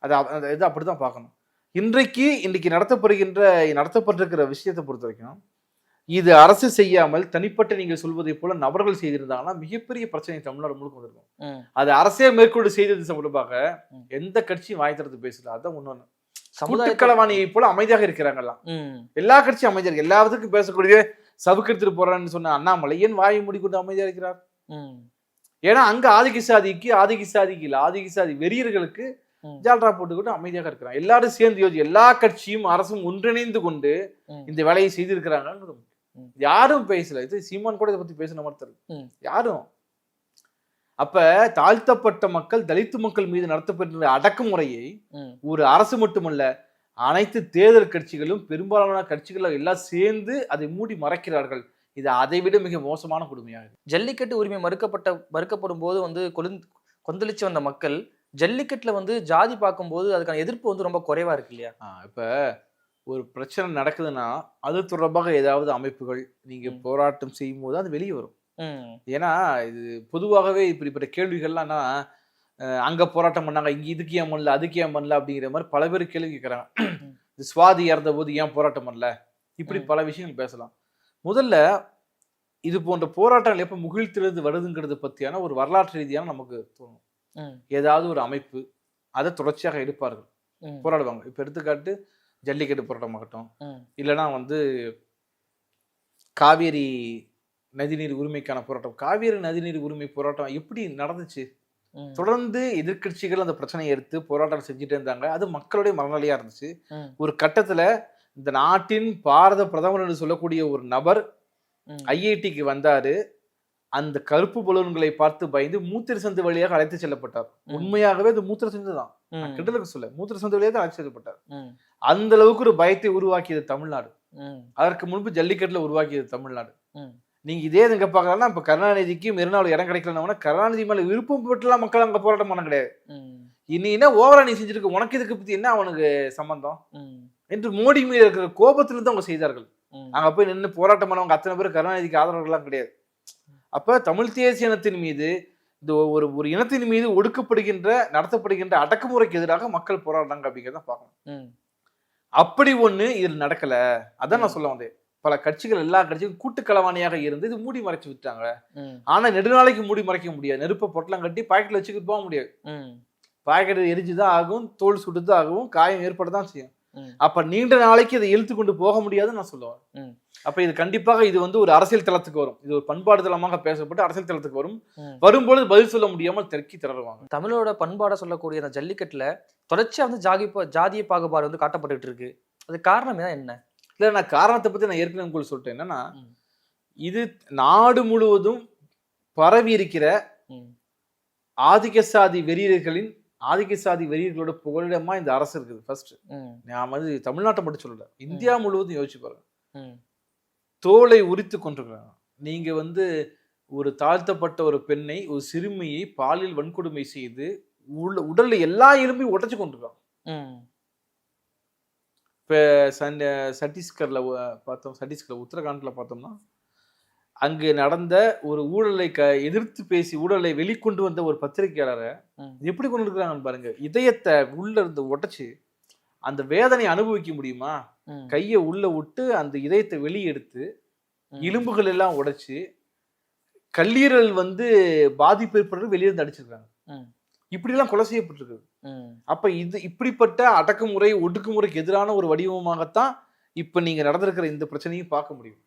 அது இது அப்படிதான் பார்க்கணும். இன்றைக்கு நடத்தப்பட்டிருக்கிற விஷயத்தை பொறுத்த வரைக்கும், இது அரசு செய்யாமல் தனிப்பட்ட நீங்க சொல்வதை போல நபர்கள் செய்திருந்தாங்கன்னா மிகப்பெரிய பிரச்சனை தமிழ்நாடு முழுக்க வந்திருக்கும். அது அரசே மேற்கொண்டு செய்தது சம்பந்தமாக எந்த கட்சியும் வாய் திறந்து பேசல. அதான் ஒண்ணு. கூட்டுக்களவாணியை போல அமைதியாக இருக்கிறாங்கல்லாம். எல்லா கட்சியும் அமைதியா இருக்கு. எல்லாத்துக்கும் பேசக்கூடிய சவுக்கெடுத்துட்டு போறான்னு சொன்ன அண்ணாமலை ஏன் வாயை மூடிக்கொண்டு அமைதியா இருக்கிறார்? ஏன்னா அங்க ஆதிக்க சாதி வெறியர்களுக்கு ஜால்ரா போட்டுக்கிட்டு அமைதியாக இருக்கிறாங்க. எல்லாரும் சேர்ந்து எல்லா கட்சியும் அரசும் ஒன்றிணைந்து கொண்டு இந்த வேலையை செய்திருக்கிறாங்க. யாரும் பேசல. இது சீமான் கூட இதை பத்தி பேசின மாதிரி யாரும். அப்ப தாழ்த்தப்பட்ட மக்கள், தலித்து மக்கள் மீது நடத்தப்பட்ட அடக்குமுறையை ஒரு அரசு மட்டுமல்ல, அனைத்து தேர்தல் கட்சிகளும் பெரும்பாலான கட்சிகள் எல்லாம் சேர்ந்து அதை மூடி மறைக்கிறார்கள். இது அதை விட மிக மோசமான கொடுமையாக. ஜல்லிக்கட்டு உரிமை மறுக்கப்படும் போது வந்து கொந்தளிச்சு வந்த மக்கள் ஜல்லிக்கட்டுல வந்து ஜாதி பார்க்கும்போது அதுக்கான எதிர்ப்பு வந்து ரொம்ப குறைவா இருக்கு இல்லையா? இப்ப ஒரு பிரச்சனை நடக்குதுன்னா அது தொடர்பாக ஏதாவது அமைப்புகள் நீங்க போராட்டம் செய்யும் போது அது வெளியே வரும். ஏன்னா இது பொதுவாகவே இப்படிப்பட்ட கேள்விகள்லாம் அங்க போராட்டம் பண்ணாங்க, இங்க இதுக்கு ஏன் பண்ணல, அதுக்கு ஏன் பண்ணல அப்படிங்கிற மாதிரி பல பேர் கேள்வி கேட்கறாங்க. இந்த சுவாதி இறந்த போது ஏன் போராட்டம் பண்ணல, இப்படி பல விஷயங்கள் பேசலாம். முதல்ல இது போன்ற போராட்டங்கள் எப்ப முகிழ்த்திலிருந்து வருதுங்கிறது பத்தியான ஒரு வரலாற்று ரீதியான நமக்கு தோணும். ஏதாவது ஒரு அமைப்பு அதை தொடர்ச்சியாக எடுப்பார்கள், போராடுவாங்க. இப்ப எடுத்துக்காட்டு ஜல்லிக்கட்டு போராட்டம் ஆகட்டும், இல்லைன்னா வந்து காவேரி நதிநீர் உரிமைக்கான போராட்டம். காவேரி நதிநீர் உரிமை போராட்டம் எப்படி நடந்துச்சு? தொடர்ந்து எதிர்கட்சிகள் அந்த பிரச்சனையை எடுத்து போராட்டம் செஞ்சுட்டே இருந்தாங்க. அது மக்களுடைய மனநிலையா இருந்துச்சு. ஒரு கட்டத்துல இந்த நாட்டின் பாரத பிரதமர் என்று சொல்லக்கூடிய ஒரு நபர் ஐஐடிக்கு வந்தாரு. அந்த கருப்பு பலூன்களை பார்த்து பயந்து மூத்திர சந்து வழியாக அழைத்து செல்லப்பட்டார். உண்மையாகவே அது மூத்திர சந்து தான், கிட்டலுக்கு சொல்ல மூத்திர சந்து வழியாக அழைத்து செல்லப்பட்டார். அந்த அளவுக்கு ஒரு பயத்தை உருவாக்கியது தமிழ்நாடு. அதற்கு முன்பு ஜல்லிக்கட்டுல உருவாக்கியது தமிழ்நாடு. நீங்க இதே இங்க பாக்கலாம். இப்ப கருணாநிதிக்கு மெரினாவில் இடம் கிடைக்கலன்னா கருணாநிதி மேல விருப்பம் பெற்றுலாம் மக்கள் அங்க போராட்டம் பண்ண கிடையாது. இனி என்ன ஓவரா நீ செஞ்சிருக்க, உனக்கு இதுக்கு பத்தி என்ன அவனுக்கு சம்பந்தம் என்று மோடி மீது இருக்கிற கோபத்திலிருந்து அவங்க செய்தார்கள். அங்க போய் நின்று போராட்டம் பண்ணவங்க அத்தனை பேர் கருணாநிதிக்கு ஆதரவுகள்லாம் கிடையாது. அப்ப தமிழ் தேசிய இனத்தின் மீது, இந்த ஒரு இனத்தின் மீது நடத்தப்படுகின்ற அடக்குமுறைக்கு எதிராக மக்கள் போராடுறாங்க அப்படிங்கிறத பார்க்கணும். அப்படி ஒண்ணு இதில் நடக்கல. அதான் நான் சொல்ல வந்தேன். பல கட்சிகள், எல்லா கட்சிகளும் கூட்டுக்களவாணியாக இருந்து இது மூடி மறைச்சு விட்டாங்க. ஆனா நெடுநாளைக்கு மூடி மறைக்க முடியாது. நெருப்ப பொட்டலம் கட்டி பாக்கெட்ல வச்சுக்கிட்டு போக முடியாது. பாக்கெட் எரிஞ்சுதான் ஆகும், தோல் சுட்டுதான் ஆகும், காயம் ஏற்படதான் செய்யும். அப்ப நீண்ட நாளைக்கு இதை இழுத்து கொண்டு போக முடியாதுன்னு நான் சொல்லுவேன். அப்ப இது கண்டிப்பாக இது வந்து ஒரு அரசியல் தளத்துக்கு வரும். இது ஒரு பண்பாடு தளமாக பேசப்பட்டு அரசியல் தளத்துக்கு வரும். வரும்பொழுது பதில் சொல்ல முடியாமல் தெற்கி திணறுவாங்க. தமிழோட பண்பாட சொல்லக்கூடிய அந்த ஜல்லிக்கட்டுல தொடர்ச்சியா வந்து ஜாதிய பாகுபாடு வந்து காட்டப்பட்டு இருக்கு. அது காரணம் என்ன? இல்ல, நான் காரணத்தை பத்தி நான் ஏற்கனவே உங்களுக்கு சொல்லிட்டேன். என்னன்னா, இது நாடு முழுவதும் பரவி இருக்கிற ஆதிக்க சாதி வெறியர்களோட புகலிடமா இந்த அரசு இருக்குது. ஃபர்ஸ்ட் நான் வந்து தமிழ்நாட்டை மட்டும் சொல்லல, இந்தியா முழுவதும் யோசிச்சு பாருங்க. தோலை உரித்து கொண்டிருக்கிறாங்க. நீங்க வந்து ஒரு தாழ்த்தப்பட்ட ஒரு பெண்ணை, ஒரு சிறுமியை பாலியல் வன்கொடுமை செய்து உடல்ல எல்லா எலும்பையும் உடைச்சு கொண்டிருக்காங்க. இப்போ சத்தீஸ்கர்ல உத்தரகாண்ட்ல பார்த்தோம்னா, அங்கு நடந்த ஒரு ஊழலை எதிர்த்து பேசி ஊழலை வெளிக்கொண்டு வந்த ஒரு பத்திரிகையாளரை எப்படி கொண்டு இருக்கிறாங்கன்னு பாருங்க. இதயத்தை உள்ள இருந்து உடைச்சு அந்த வேதனை அனுபவிக்க முடியுமா? கையை உள்ள விட்டு அந்த இதயத்தை வெளியே எடுத்து எலும்புகள் எல்லாம் உடைச்சு கல்லீரல் வந்து பாதிப்பு ஏற்படுறது வெளியிருந்து அடிச்சிருக்காங்க. இப்படி எல்லாம் கொலை செய்யப்பட்டிருக்கு. அப்ப இது இப்படிப்பட்ட அடக்குமுறை, ஒடுக்குமுறைக்கு எதிரான ஒரு வடிவமாகத்தான் இப்ப நீங்க நடந்திருக்கிற இந்த பிரச்சனையும் பார்க்க முடியும்.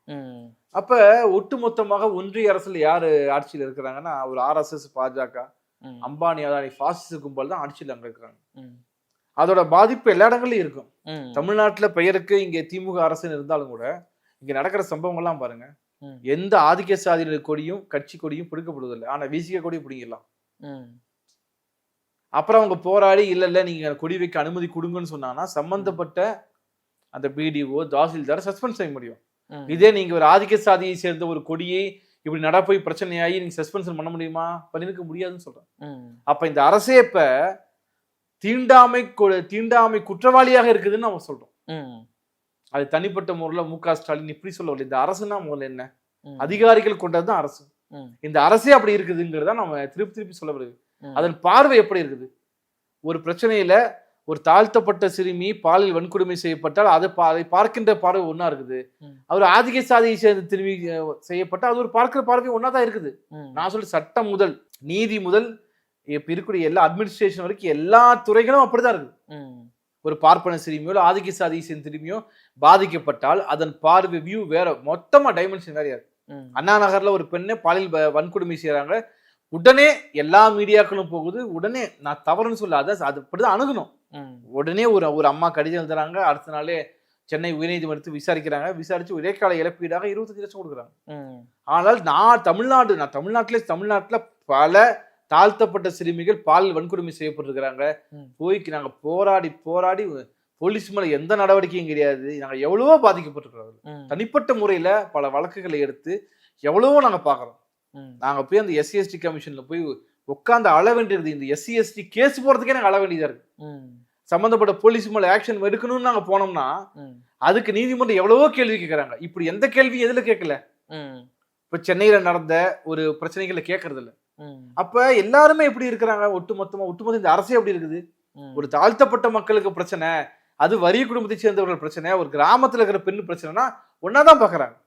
அப்ப ஒட்டுமொத்தமாக ஒன்றிய அரசுல யாரு ஆட்சியில் இருக்கிறாங்கன்னா, ஒரு RSS, பாஜக, அம்பானி, அதானி பாசிச கும்பல் தான் ஆட்சியில் அங்க இருக்கிறாங்க. அதோட பாதிப்பு எல்லா இடங்கள்லயும் இருக்கும். தமிழ்நாட்டுல பெயருக்கு இங்க திமுக அரசு இருந்தாலும் கூட இங்க நடக்கிற சம்பவங்கள்லாம் பாருங்க. எந்த ஆதிக்க சாதியினர் கொடியும் கட்சி கொடியும் பிடிக்கப்படுவதில்லை. ஆனா விசிக கொடி பிடிக்கலாம். அப்புறம் அவங்க போராடி இல்ல நீங்க கொடி வைக்க அனுமதி கொடுங்கன்னு சொன்னாங்கன்னா சம்பந்தப்பட்ட அந்த பிடிஓ தாசில்தார் சஸ்பெண்ட் செய்ய முடியும். இதே நீங்க ஒரு ஆதிக்க சாதியை சேர்ந்த ஒரு கொடியை இப்படி நடப்போய் பிரச்சனையாகி நீங்க சஸ்பென்ஷன் பண்ண முடியுமா? பண்ணிருக்க முடியாதுன்னு சொல்றேன். அப்ப இந்த அரசே இப்ப தீண்டாமை குற்றவாளியாக இருக்குதுன்னு நம்ம சொல்றோம். அது தனிப்பட்ட முறையில மு.க. ஸ்டாலின் இப்படி சொல்லவில்லை. இந்த அரசுனா முதல்ல என்ன, அதிகாரிகள் கொண்டதுதான் அரசு. இந்த அரசே அப்படி இருக்குதுங்கிறத நம்ம திருப்பி சொல்ல வருது. அதன் பார்வை எப்படி இருக்குது? ஒரு பிரச்சனையில ஒரு தாழ்த்தப்பட்ட சிறுமி பாலியல் வன்கொடுமை செய்யப்பட்டால் அதை பார்க்கின்ற பார்வை ஒன்னா இருக்குது. அவர் ஆதிக்க சாதியை சேர்ந்து திரும்பி செய்யப்பட்டால் அது ஒரு பார்க்கிற பார்வை ஒன்னா தான் இருக்குது. நான் சொல்ல சட்டம் முதல் நீதி முதல் இப்ப இருக்கக்கூடிய எல்லா அட்மினிஸ்ட்ரேஷன் வரைக்கும் எல்லா துறைகளும் அப்படிதான் இருக்குது. ஒரு பார்ப்பன சிறுமியோ ஆதிக்க சாதியை சேர்ந்த திரும்பியோ பாதிக்கப்பட்டால் அதன் பார்வை வியூ வேற, மொத்தமா டைமென்ஷன் வேறையா இருக்கு. அண்ணா நகர்ல ஒரு பெண்ணை பாலியல் வன்கொடுமை செய்யறாங்க, உடனே எல்லா மீடியாக்களும் போகுது. உடனே நான் தவறுன்னு சொல்லாத, அது அப்படிதான் அணுகணும். உடனே ஒரு அம்மா கடிதம் எழுதுறாங்க, அடுத்த நாளே சென்னை உயர்நீதிமன்றத்தை விசாரிக்கிறாங்க. விசாரிச்சு இடைக்கால இழப்பீடாக 25 லட்சம் கொடுக்குறாங்க. ஆனால் நான் தமிழ்நாட்டுல பல தாழ்த்தப்பட்ட சிறுமிகள் பாலியல் வன்கொடுமை செய்யப்பட்டிருக்கிறாங்க. போய்க்கு நாங்க போராடி போலீஸ் மேல எந்த நடவடிக்கையும் கிடையாது. நாங்க எவ்வளவோ பாதிக்கப்பட்டிருக்கிறோம். தனிப்பட்ட முறையில பல வழக்குகளை எடுத்து எவ்வளவோ நாங்க பாக்குறோம். நாங்க போய் அந்த SC/ST கமிஷன்ல போய் உட்காந்து அழ வேண்டியது. இந்த SC/ST கேஸ் போறதுக்கே நாங்க அழ வேண்டியதா இருக்கு. சம்பந்தப்பட்ட போலீஸ் மேல ஆக்ஷன் எடுக்கணும்னு நாங்க போனோம்னா அதுக்கு நீதிமன்றம் எவ்வளவோ கேள்வி கேட்கறாங்க. இப்படி எந்த கேள்வி எதுல கேட்கல. இப்ப சென்னையில நடந்த ஒரு பிரச்சனைகளை கேட்கறது இல்ல. அப்ப எல்லாருமே எப்படி இருக்கிறாங்க? ஒட்டுமொத்த இந்த அரசே எப்படி இருக்குது? ஒரு தாழ்த்தப்பட்ட மக்களுக்கு பிரச்சனை, அது வரிய குடும்பத்தை சேர்ந்தவர்கள் பிரச்சனை, ஒரு கிராமத்துல இருக்கிற பெண்ணு பிரச்சனைனா ஒன்னாதான் பாக்குறாங்க.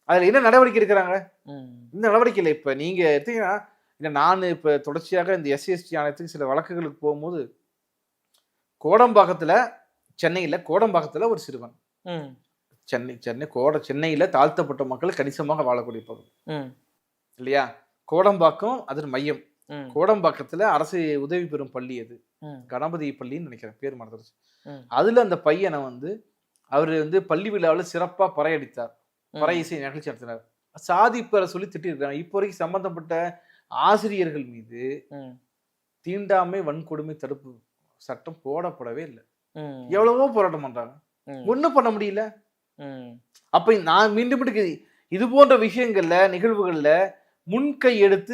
அதுல என்ன நடவடிக்கை இருக்கிறாங்க? இந்த நடவடிக்கை இல்லை. இப்ப நீங்க எடுத்தீங்கன்னா நான் இப்ப தொடர்ச்சியாக இந்த SC/ST ஆணையத்துக்கு சில வழக்குகளுக்கு போகும்போது சென்னையில கோடம்பாக்கத்துல ஒரு சிறுவன், சென்னையில தாழ்த்தப்பட்ட மக்கள் கணிசமாக வாழக்கூடிய பகுதி இல்லையா? கோடம்பாக்கம் அதன் மையம். கோடம்பாக்கத்துல அரசு உதவி பெறும் பள்ளி, அது கணபதி பள்ளின்னு நினைக்கிறேன், பேர் மறந்துருச்சு. அதுல அந்த பையனை அவரு பள்ளி விழாவில் சிறப்பா பறையடித்தார், பறை இசை நிகழ்ச்சி நடத்தினார். சாதி பெற சொல்லி திட்டிருக்காங்க. இப்போ வரைக்கும் சம்பந்தப்பட்ட ஆசிரியர்கள் மீது தீண்டாமை வன்கொடுமை தடுப்பு சட்டம் போடப்படவே இல்லை. எவ்வளவோ போராட்டம் பண்றாங்க, ஒண்ணும் பண்ண முடியல. அப்ப நான் மீண்டும் இது போன்ற விஷயங்கள்ல நிகழ்வுகள்ல முன்கை எடுத்து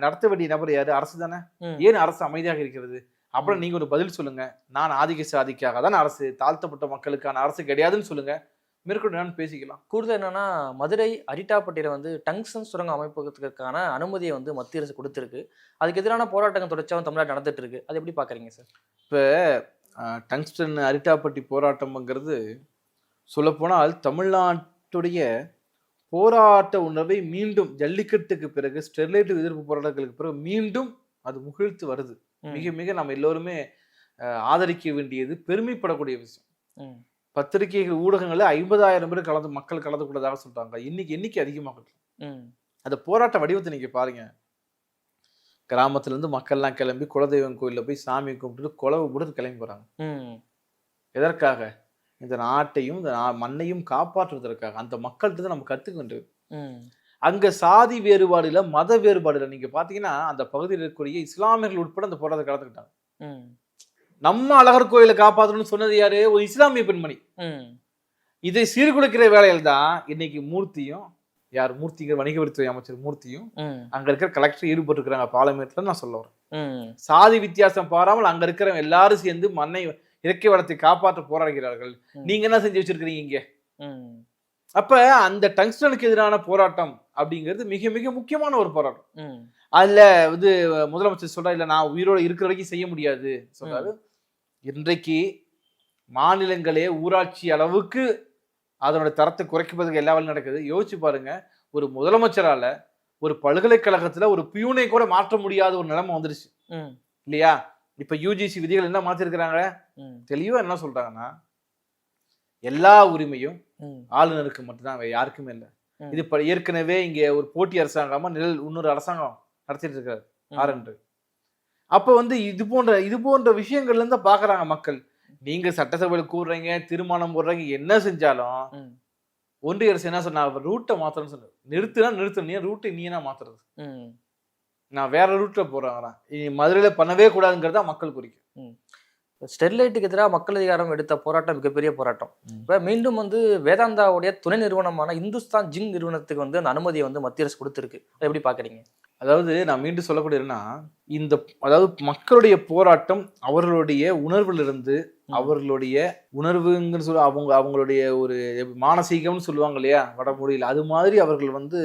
நடத்த வேண்டிய நபர் யாரு? அரசு தானே. ஏன் அரசு அமைதியாக இருக்கிறது? அப்புறம் நீங்க ஒரு பதில் சொல்லுங்க. நான் ஆதிக்க சாதிக்காக தான் அரசு, தாழ்த்தப்பட்ட மக்களுக்கான அரசு கிடையாதுன்னு சொல்லுங்க. மேற்கொண்டு பேசிக்கலாம். கூடுதல் என்னன்னா, மதுரை அரிட்டாப்பட்டியில டங்ஸ்டன் சுரங்க அமைப்பதற்கான அனுமதியை மத்திய அரசு கொடுத்திருக்கு. அதுக்கு எதிரான போராட்டங்கள் தொடர்ச்சியாக தமிழ்நாடு நடந்துட்டு இருக்கு. அது எப்படி பாக்குறீங்க சார்? இப்ப டங்ஸ்டன் அரிட்டாப்பட்டி போராட்டம்ங்கிறது சொல்லப்போனால் தமிழ்நாட்டுடைய போராட்ட உணர்வை மீண்டும் ஜல்லிக்கட்டுக்கு பிறகு, ஸ்டெர்லைட் எதிர்ப்பு போராட்டங்களுக்கு பிறகு மீண்டும் அது முகிழ்த்து வருது. மிக மிக நம்ம எல்லோருமே ஆதரிக்க வேண்டியது, பெருமைப்படக்கூடிய விஷயம். பத்திரிகைகள் ஊடகங்கள்ல 50,000 பேர் மக்கள் கலந்து கூடதாக சொல்றாங்க. எண்ணிக்கை அதிகமாக. அந்த போராட்ட வடிவத்தை நீங்க பாருங்க. கிராமத்துல இருந்து மக்கள்லாம் கிளம்பி குலதெய்வம் கோயில்ல போய் சாமி கும்பிட்டு குலவு போட்டு கிளம்பி போறாங்க. எதற்காக? இந்த நாட்டையும் இந்த மண்ணையும் காப்பாற்றுவதற்காக. அந்த மக்கள்கிட்ட நம்ம கத்துக்க வேண்டியது. அங்க சாதி வேறுபாடு இல்ல, மத வேறுபாடு இல்ல. நீங்க பாத்தீங்கன்னா அந்த பகுதியில் இருக்கக்கூடிய இஸ்லாமியர்கள் உட்பட அந்த போராட்டத்தை கலந்துக்கிட்டாங்க. நம்ம அழகர் கோயிலை காப்பாற்றணும்னு சொன்னது யாரு? ஒரு இஸ்லாமிய பெண்மணி. இதை சீர்குலைக்கிற வேலையில் தான் இன்னைக்கு மூர்த்திங்கிற வணிக வரித்துறை அமைச்சர் மூர்த்தியும் அங்க இருக்கிற கலெக்டர் ஈடுபட்டு இருக்கிறாங்க பாலமேட்ல. நான் சொல்ல வரேன், சாதி வித்தியாசம் பாராமல் அங்க இருக்கிற எல்லாரும் சேர்ந்து மண்ணை இயற்கை வளத்தை காப்பாற்ற போராடுகிறார்கள். நீங்க என்ன செஞ்சு வச்சிருக்கிறீங்க இங்க? அப்ப அந்த டங்ஸ்டனுக்கு எதிரான போராட்டம் அப்படிங்கிறது மிக மிக முக்கியமான ஒரு போராட்டம். அதுல முதலமைச்சர் சொல்றா, இல்ல நான் உயிரோட இருக்கிற வரைக்கும் செய்ய முடியாது சொல்றாரு. இன்றைக்கு மாநிலங்களே ஊராட்சி அளவுக்கு அதனோட தரத்தை குறைப்பதற்கு எல்லா வேலையும் நடக்குது. யோசிச்சு பாருங்க, ஒரு முதலமைச்சரால ஒரு பல்கலைக்கழகத்துல ஒரு பியூனை கூட மாற்ற முடியாத ஒரு நிலைமை வந்துருச்சு இல்லையா? இப்ப UGC விதிகள் என்ன மாத்திருக்கிறாங்க? தெளிவா என்ன சொல்றாங்கன்னா, எல்லா உரிமையும் ஆளுநருக்கு மட்டும்தான், யாருக்குமே இல்லை. இது ஏற்கனவே இங்க ஒரு போட்டி அரசாங்கமா இன்னொரு அரசாங்கம் நடத்திட்டு இருக்காரு ஆரன்று. அப்ப இது போன்ற விஷயங்கள்ல இருந்து பாக்குறாங்க மக்கள். நீங்க சட்டசபையில கூடுறீங்க, தீர்மானம் போடுறீங்க, என்ன செஞ்சாலும் ஒன்றிய அரசு என்ன சொன்னா, ரூட்டை மாத்தணும்னு சொன்ன. நிறுத்தணும், நீ ரூட்டை நீ என்ன மாத்துறது? நான் வேற ரூட்ல போறேன், மதுரையில பண்ணவே கூடாதுங்கிறதா மக்கள் குறிக்கும். ஸ்டெர்லைட்டுக்கு எதிராக மக்கள் அதிகாரம் எடுத்த போராட்டம் மிகப்பெரிய போராட்டம். இப்போ மீண்டும் வந்து வேதாந்தாவுடைய துணை நிறுவனமான இந்துஸ்தான் ஜிங்க் நிறுவனத்துக்கு வந்து அந்த அனுமதியை வந்து மத்திய அரசு கொடுத்துருக்கு. அதை எப்படி பாக்குறீங்க? அதாவது நான் மீண்டும் சொல்லக்கூடியதுன்னா, அதாவது மக்களுடைய போராட்டம் அவர்களுடைய உணர்விலிருந்து, அவர்களுடைய உணர்வுங்கன்னு சொல்ல அவங்களுடைய ஒரு மானசீகம்னு சொல்லுவாங்க இல்லையா வடமொழியில், அது மாதிரி அவர்கள் வந்து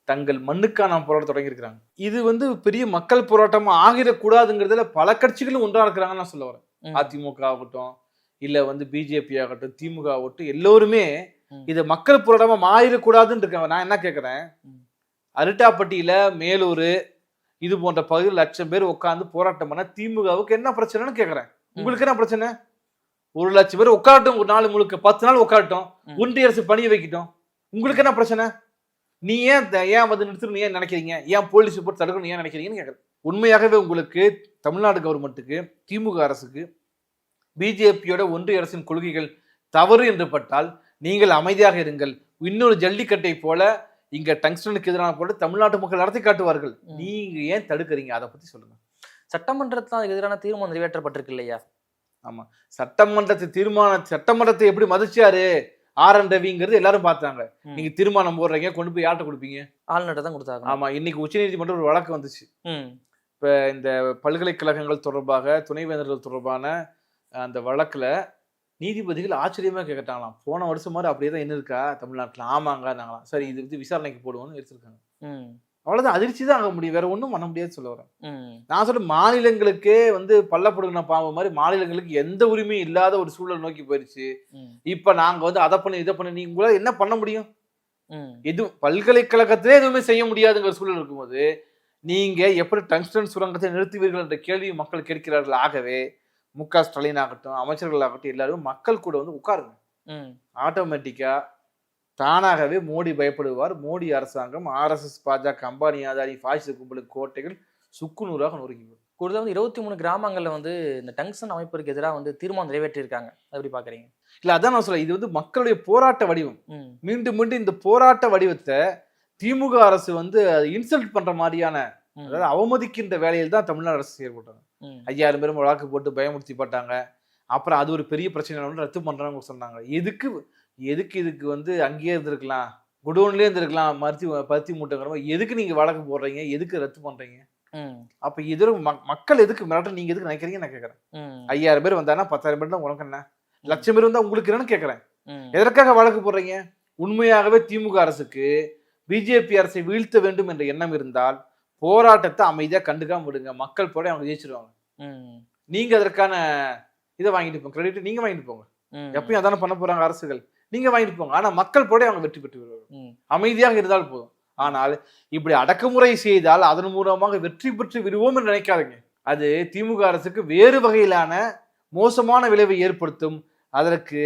தங்கள் மண்ணுக்கான போராட்டம் தொடங்கியிருக்கிறாங்க. இது வந்து பெரிய மக்கள் போராட்டமா ஆகிடக்கூடாதுங்கிறதுல பல கட்சிகளும் ஒன்றா இருக்கிறாங்கன்னு நான் சொல்ல வரேன். அதிமுக ஆகட்டும், இல்ல வந்து பிஜேபி ஆகட்டும், திமுக ஆகட்டும், எல்லோருமே இது மக்கள் போராட்டமா மாறிடக்கூடாதுன்னு இருக்காங்க. நான் என்ன கேட்கிறேன், அரிட்டாப்பட்டியில, மேலூர் இது போன்ற பகுதியில் 1,00,000 பேர் உட்கார்ந்து போராட்டம் பண்ண திமுகவுக்கு என்ன பிரச்சனைன்னு கேட்கிறேன். உங்களுக்கு என்ன பிரச்சனை? 1,00,000 பேர் உட்காரட்டும், ஒரு நாள் முழுக்க 10 நாள் உட்காரட்டும், ஒன்றிய அரசு பணிய வைக்கட்டும், உங்களுக்கு என்ன பிரச்சனை? நீ ஏன் வந்து நிறுத்தணும் ஏன் நினைக்கிறீங்க? ஏன் போலீஸ் போட்டு தடுக்கணும் ஏன் நினைக்கிறீங்கன்னு கேட்குறேன். உண்மையாகவே உங்களுக்கு தமிழ்நாடு கவர்மெண்ட்டுக்கு, திமுக அரசுக்கு, பிஜேபியோட ஒன்றிய அரசின் கொள்கைகள் தவறு என்று பட்டால் நீங்கள் அமைதியாக இருங்கள். இன்னொரு ஜல்லிக்கட்டை போல இங்க டங்ஸ்டனுக்கு எதிரான போல தமிழ்நாட்டு மக்கள் நடத்தி காட்டுவார்கள். நீங்க ஏன் தடுக்கிறீங்க? அதை பத்தி சொல்லுங்க. சட்டமன்றத்தில் அதுக்கு எதிரான தீர்மானம் நிறைவேற்றப்பட்டிருக்கு இல்லையா? ஆமா, சட்டமன்றத்தை எப்படி மதிச்சாரு ஆர்.என். ரவிங்கிறது எல்லாரும் பார்த்தாங்க. நீங்க தீர்மானம் போடுறீங்க, கொண்டு போய் யார்கிட்ட கொடுப்பீங்க? ஆளுநர் தான் கொடுத்தாங்க. ஆமா, இன்னைக்கு உச்சநீதிமன்றம் ஒரு வழக்கு வந்துச்சு. இப்ப இந்த பல்கலைக்கழகங்கள் தொடர்பாக, துணைவேந்தர்கள் தொடர்பான அந்த வழக்குல நீதிபதிகள் ஆச்சரியமா கேட்டாங்களாம், போன வருஷம் மாதிரி அப்படியே தான் என்ன இருக்கா தமிழ்நாட்டுல? ஆமாங்க நாங்களாம். சரி, இது வந்து விசாரணைக்கு போடுவோம்னு எடுத்திருக்காங்க. அவ்வளவுதான், அதிர்ச்சி தான் ஆக முடியும், வேற ஒன்றும் பண்ண முடியாது சொல்ல வரேன். நான் சொல்ல மாநிலங்களுக்கே வந்து பள்ளப்படுகிற பாம்பு மாதிரி மாநிலங்களுக்கு எந்த உரிமையும் இல்லாத ஒரு சூழல் நோக்கி போயிருச்சு. இப்ப நாங்க வந்து அதை பண்ணி இதை பண்ணி நீங்க உங்களால என்ன பண்ண முடியும்? எதுவும் பல்கலைக்கழகத்திலே எதுவுமே செய்ய முடியாதுங்கிற சூழல் இருக்கும்போது நீங்க எப்படி டங்ஸ்டன் சுரங்கத்தை நிறுத்துவீர்கள் என்ற கேள்வி மக்கள் கேட்கிறார்கள். ஆகவே மு.க. ஸ்டாலின் ஆகட்டும், அமைச்சர்கள் ஆகட்டும், எல்லாரும் மக்கள் கூட வந்து உட்காருங்க. ஆட்டோமேட்டிக்கா தானாகவே மோடி பயப்படுவார். மோடி அரசாங்கம், RSS, பாஜக, அம்பானி, அதானி, பாசிச கும்பலுக்கு கோட்டைகள் சுக்குநூறாக நொறுங்கிவிடும். கூடுதல் வந்து 23 கிராமங்கள்ல வந்து இந்த டங்ஸ்டன் அமைப்பிற்கு எதிராக வந்து தீர்மானம் நிறைவேற்றியிருக்காங்க. எப்படி பாக்குறீங்க? இல்ல, அதான் நான் சொல்ல, இது வந்து மக்களுடைய போராட்ட வடிவம். மீண்டும் மீண்டும் இந்த போராட்ட வடிவத்தை திமுக அரசு வந்து இன்சல்ட் பண்ற மாதிரியான, அதாவது அவமதிக்கின்ற வேலையில் தான் தமிழ்நாடு அரசு செயல்பட்டாங்க. 5000 பேரும் வழக்கு போட்டு பயமுறுத்தி பட்டாங்க. அப்புறம் அது ஒரு பெரிய பிரச்சனை ரத்து பண்றாங்க சொன்னாங்க. எதுக்கு இதுக்கு வந்து அங்கேயே இருந்திருக்கலாம், குடோன்லயே இருந்திருக்கலாம், பருத்தி மூட்டைங்கிற மாதிரி எதுக்கு நீங்க வழக்கு போடுறீங்க? எதுக்கு ரத்து பண்றீங்க? அப்ப இது மக்கள் எதுக்கு மிரட்ட நீங்க எதுக்கு நினைக்கிறீங்க நான் கேட்கறேன். 5000 பேர் வந்தானா 10,000 பேர் தான் உனக்கு என்ன? 1,00,000 பேர் வந்தா உங்களுக்கு என்னன்னு கேட்கறேன். எதற்காக வழக்கு போடுறீங்க? உண்மையாகவே திமுக அரசுக்கு பிஜேபி அரசை வீழ்த்த வேண்டும் என்ற எண்ணம் இருந்தால் போராட்டத்தை அமைதியா கண்டுக்காம விடுங்க. மக்கள் போட அவங்க ஜெயிச்சிருவாங்க. நீங்க அதற்கான இதை வாங்கிட்டு போங்க, கிரெடிட் நீங்க வாங்கிட்டு போங்க. எப்பயும் அதான பண்ண போறாங்க அரசுகள், நீங்க வாங்கிட்டு போங்க. ஆனா மக்கள் போட அவங்க வெற்றி பெற்று வருவாங்க. அமைதியாக இருந்தால் போதும். ஆனால் இப்படி அடக்குமுறை செய்தால் அதன் மூலமாக வெற்றி பெற்று விடுவோம் என்று நினைக்காதீங்க. அது திமுக அரசுக்கு வேறு வகையிலான மோசமான விளைவை ஏற்படுத்தும். அதற்கு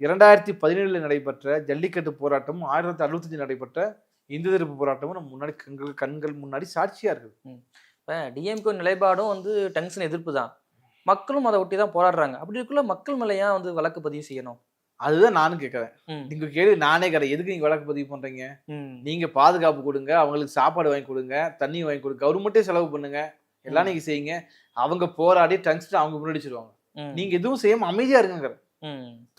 2017 நடைபெற்ற ஜல்லிக்கட்டு போராட்டம், 1965 நடைபெற்ற இந்து எதிர்ப்பு போராட்டமும் நம்ம முன்னாடி கண்கள் முன்னாடி சாட்சியா இருக்குது. இப்போ டிஎம்கே நிலைப்பாடும் வந்து டங்ஸ்டன் எதிர்ப்பு தான், மக்களும் அதை ஒட்டி தான் போராடுறாங்க. அப்படி இருக்குள்ள மக்கள் மேல ஏன் வந்து வழக்கு பதிவு செய்யணும்? அதுதான் நானும் கேட்கறேன். நீங்க கேள்வி நானே கேட்கறேன், எதுக்கு நீங்க வழக்கு பதிவு பண்றீங்க? நீங்க பாதுகாப்பு கொடுங்க, அவங்களுக்கு சாப்பாடு வாங்கி கொடுங்க, தண்ணி வாங்கி கொடுங்க, கவர்மெண்ட்டே செலவு பண்ணுங்க, எல்லாம் நீங்க செய்யுங்க. அவங்க போராடி டங்ஸ்டன் அவங்க முன்னடிச்சிருவாங்க. நீங்க எதுவும் செய்யாம அமைதியா இருங்க.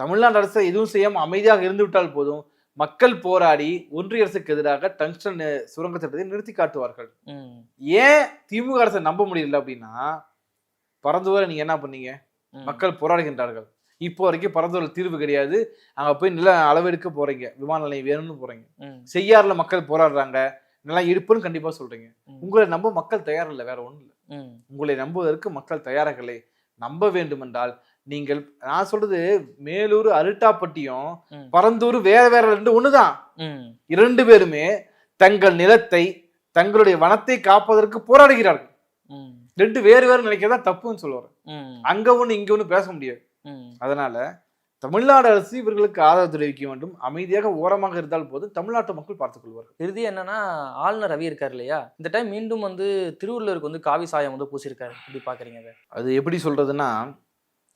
தமிழ்நாடு அரசு எதுவும் செய்யாம அமைதியாக இருந்து விட்டால் போதும். மக்கள் போராடி ஒன்றிய அரசுக்கு எதிராக டங்ஸ்டன் சுரங்க திட்டத்தை நிறுத்தி காட்டுவார்கள். ஏன் திமுக அரசை நம்ப முடியல அப்படின்னா, பரந்தூர நீங்க என்ன பண்ணீங்க? மக்கள் போராடுகின்றார்கள். இப்போ வரைக்கும் பரந்தூரில் தீர்வு கிடையாது. அங்க போய் நில அளவெடுக்க போறீங்க, விமான நிலையம் வேணும்னு போறீங்க. செய்யாறுல மக்கள் போராடுறாங்க, நிலம் எடுப்புன்னு கண்டிப்பா சொல்றீங்க. உங்களை நம்ப மக்கள் தயார் இல்லை, வேற ஒண்ணும் இல்லை. உங்களை நம்புவதற்கு மக்கள் தயாராக இல்லை. நம்ப வேண்டும் என்றால் நீங்கள், நான் சொல்றது மேலூர் அரிட்டாப்பட்டியும் பரந்தூர் வேற வேற ஒண்ணுதான். 2 பேருமே தங்கள் நிலத்தை, தங்களுடைய வனத்தை காப்பதற்கு போராடுகிறார்கள். 2 வேறு வேறு நினைக்கிறதா தப்புன்னு சொல்லுவாரு. அங்க ஒண்ணு இங்க ஒண்ணு பேச முடியாது. அதனால தமிழ்நாடு அரசு இவர்களுக்கு ஆதரவு தெரிவிக்க வேண்டும். அமைதியாக ஓரமாக இருந்தால் போது தமிழ்நாட்டு மக்கள் பார்த்துக் கொள்வார்கள். இறுதி என்னன்னா, ஆளுநர் ரவி இருக்காரு இல்லையா, இந்த டைம் மீண்டும் வந்து திருவள்ளூருக்கு வந்து காவி சாயம் வந்து பூசிருக்காரு. எப்படி பாக்குறீங்க? அது எப்படி சொல்றதுன்னா,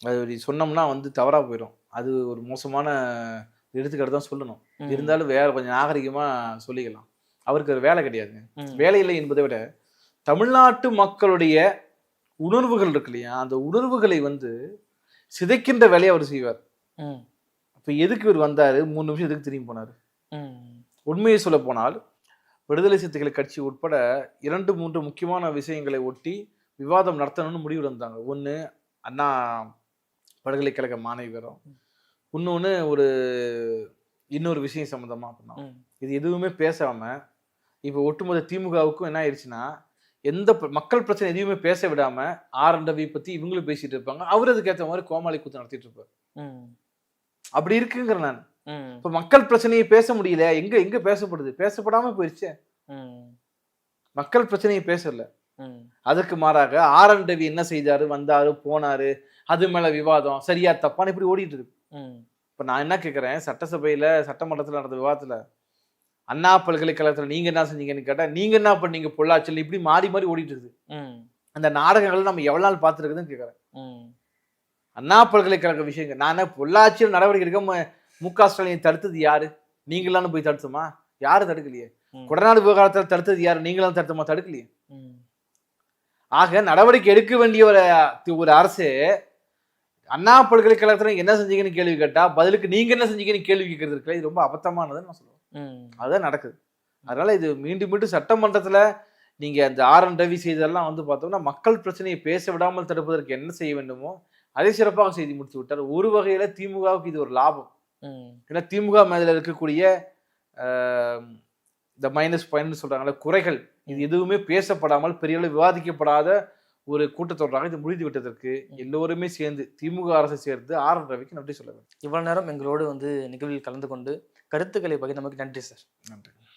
அது சொன்னோம்னா வந்து தவறா போயிடும். அது ஒரு மோசமான எடுத்துக்கிட்டு தான் சொல்லணும். இருந்தாலும் வேற கொஞ்சம் நாகரிகமா சொல்லிக்கலாம். அவருக்கு ஒரு வேலை கிடையாதுங்க. வேலை இல்லை என்பதை விட தமிழ்நாட்டு மக்களுடைய உணர்வுகள் இருக்கு இல்லையா, அந்த உணர்வுகளை வந்து சிதைக்கின்ற வேலையை அவர் செய்வார். அப்ப எதுக்கு இவர் வந்தாரு, 3 நிமிஷம் எதுக்கு திரும்பி போனாரு? உண்மையை சொல்ல போனால் விடுதலை சிறுத்தைகள் கட்சி உட்பட 2-3 முக்கியமான விஷயங்களை ஒட்டி விவாதம் நடத்தணும்னு முடிவு இருந்தாங்க. ஒன்று அண்ணா பல்கலைக்கழக மாணவியரும், இன்னொன்று இன்னொரு விஷயம் சம்மந்தமா பண்ணோம். இது எதுவுமே பேசாம இப்போ ஒட்டுமொத்த திமுகவுக்கும் என்ன ஆயிடுச்சுன்னா, எந்த மக்கள் பிரச்சனை எதுவுமே பேச விடாம ஆர்.என்.ரவி பத்தி இவங்களும் பேசிட்டு இருப்பாங்க, அவரு அதுக்கு ஏற்ற மாதிரி கோமாளி கூத்து நடத்திட்டு இருப்பாரு. அப்படி இருக்குங்கிற நான் இப்ப மக்கள் பிரச்சனையை பேச முடியல, எங்க பேசப்படுது, பேசப்படாம போயிருச்சு. மக்கள் பிரச்சனையை பேசல. அதுக்கு மாறாக ஆர்.என்.ரவி என்ன செய்தாரு, வந்தாரு போனாரு, அது மேல விவாதம் சரியா தப்பான்னு இப்படி ஓடிட்டு இருக்கு. இப்ப நான் என்ன கேட்கிறேன், சட்டமன்றத்துல நடந்த விவாதத்துல அண்ணா பல்கலைக்கழகத்துல நீங்க என்ன செஞ்சீங்கன்னு கேட்டா, நீங்க என்ன பண்ணீங்க பொள்ளாச்சியில், இப்படி மாறி மாறி ஓடிட்டு இருக்குது. அந்த நாடகங்கள் நம்ம எவ்வளவு நாள் பார்த்துருக்குதுன்னு கேட்கறேன். அண்ணா பல்கலைக்கழக விஷயங்கள் நான் பொள்ளாச்சியில் நடவடிக்கை எடுக்க மு.க. ஸ்டாலின் தடுத்தது யாரு? நீங்களான்னு போய் தடுத்துமா? யாரு தடுக்கலையே. கொடநாடு விவகாரத்தில் தடுத்தது யாரு? நீங்களாம் தடுத்துமா? தடுக்கலையே. ஆக நடவடிக்கை எடுக்க வேண்டிய ஒரு அரசு அண்ணா பல்கலைக்கழகத்துல என்ன செஞ்சீங்கன்னு கேள்வி கேட்டா, பதிலுக்கு நீங்க என்ன செஞ்சீங்கன்னு கேள்வி கேட்கறது இருக்குல்ல, இது ரொம்ப அபத்தமானதுன்னு நான் சொல்லுவேன். அதுதான் நடக்குது. அதனால இது மீண்டும் மீண்டும் சட்டமன்றத்துல நீங்க அந்த ஆர்.என்.ரவி செய்ததெல்லாம் வந்து பார்த்தோம்னா, மக்கள் பிரச்சனையை பேச விடாமல் தடுப்பதற்கு என்ன செய்ய வேண்டுமோ அதை சிறப்பாக செய்து முடித்து விட்டார். ஒரு வகையில திமுகவுக்கு இது ஒரு லாபம். ஏன்னா திமுக மேல இருக்கக்கூடிய இந்த மைனஸ் பாயிண்ட் சொல்றாங்கல்ல, குறைகள், இது எதுவுமே பேசப்படாமல் பெரிய அளவு விவாதிக்கப்படாத ஒரு கூட்டத்தொடராக இது முடிந்து விட்டதற்கு எல்லோருமே சேர்ந்து திமுக அரசை சேர்ந்து ஆர்.என்.ரவிக்கு நன்றி சொல்ல வேண்டும். இவ்வளவு நேரம் எங்களோடு வந்து நிகழ்வில் கலந்து கொண்டு கருத்துக்களை பகிர்ந்து நமக்கு நன்றி சார். நன்றி.